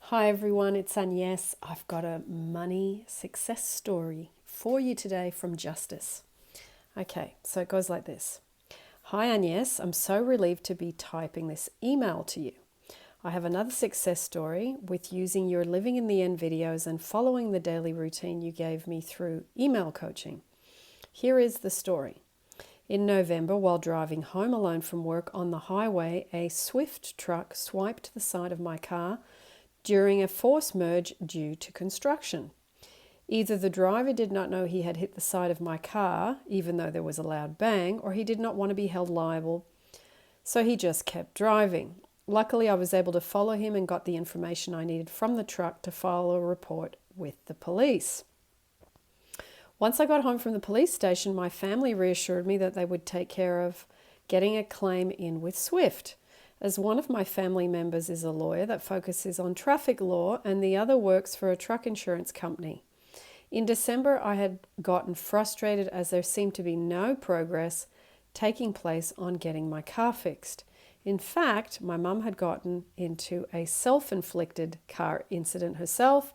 Hi everyone, it's Agnes. I've got a money success story for you today from Justice. Okay, so it goes like this. Hi Agnes, I'm so relieved to be typing this email to you. I have another success story with using your Living in the End videos and following the daily routine you gave me through email coaching. Here is the story. In November, while driving home alone from work on the highway, a Swift truck swiped the side of my car during a force merge due to construction. Either the driver did not know he had hit the side of my car, even though there was a loud bang, or he did not want to be held liable, so he just kept driving. Luckily, I was able to follow him and got the information I needed from the truck to file a report with the police. Once I got home from the police station, my family reassured me that they would take care of getting a claim in with Swift, as one of my family members is a lawyer that focuses on traffic law and the other works for a truck insurance company. In December, I had gotten frustrated as there seemed to be no progress taking place on getting my car fixed. In fact, my mum had gotten into a self-inflicted car incident herself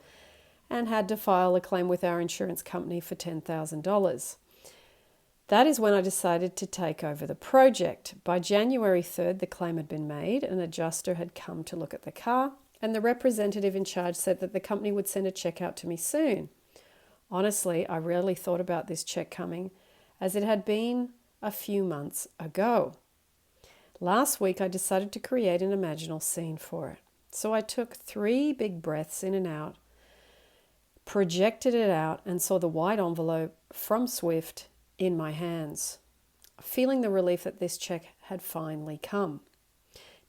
and had to file a claim with our insurance company for $10,000. That is when I decided to take over the project. By January 3rd, the claim had been made, an adjuster had come to look at the car, and the representative in charge said that the company would send a check out to me soon. Honestly, I rarely thought about this check coming, as it had been a few months ago. Last week, I decided to create an imaginal scene for it. So I took 3 big breaths in and out, projected it out, and saw the white envelope from Swift in my hands, feeling the relief that this check had finally come.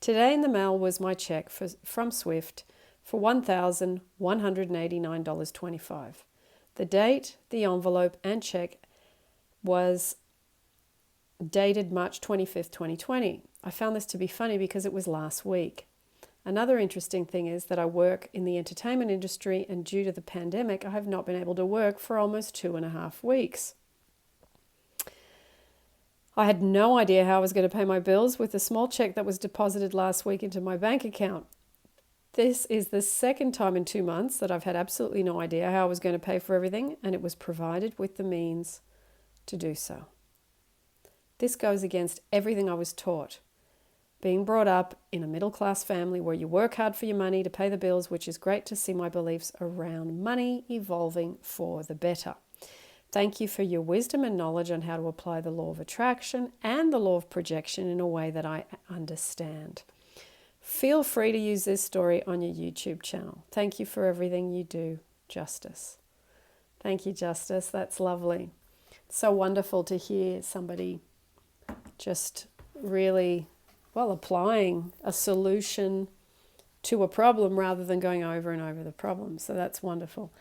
Today in the mail was my check from Swift for $1,189.25. The date, the envelope, and check was dated March 25th, 2020. I found this to be funny because it was last week. Another interesting thing is that I work in the entertainment industry, and due to the pandemic, I have not been able to work for almost 2.5 weeks. I had no idea how I was going to pay my bills with the small check that was deposited last week into my bank account. This is the second time in 2 months that I've had absolutely no idea how I was going to pay for everything, and it was provided with the means to do so. This goes against everything I was taught. Being brought up in a middle-class family where you work hard for your money to pay the bills, which is great to see my beliefs around money evolving for the better. Thank you for your wisdom and knowledge on how to apply the law of attraction and the law of projection in a way that I understand. Feel free to use this story on your YouTube channel. Thank you for everything you do, Justice. Thank you, Justice. That's lovely. It's so wonderful to hear somebody just really, applying a solution to a problem rather than going over and over the problem. So that's wonderful.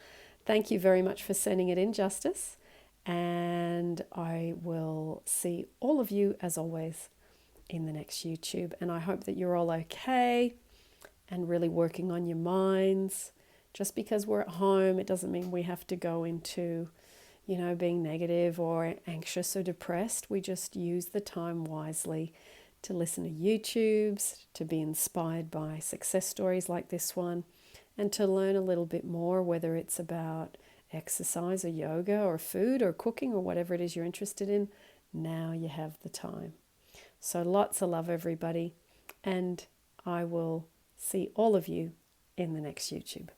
Thank you very much for sending it in, Justice. And I will see all of you, as always, in the next YouTube. And I hope that you're all okay and really working on your minds. Just because we're at home, it doesn't mean we have to go into, being negative or anxious or depressed. We just use the time wisely to listen to YouTubes, to be inspired by success stories like this one, and to learn a little bit more, whether it's about exercise or yoga or food or cooking or whatever it is you're interested in. Now you have the time. So lots of love, everybody, and I will see all of you in the next YouTube.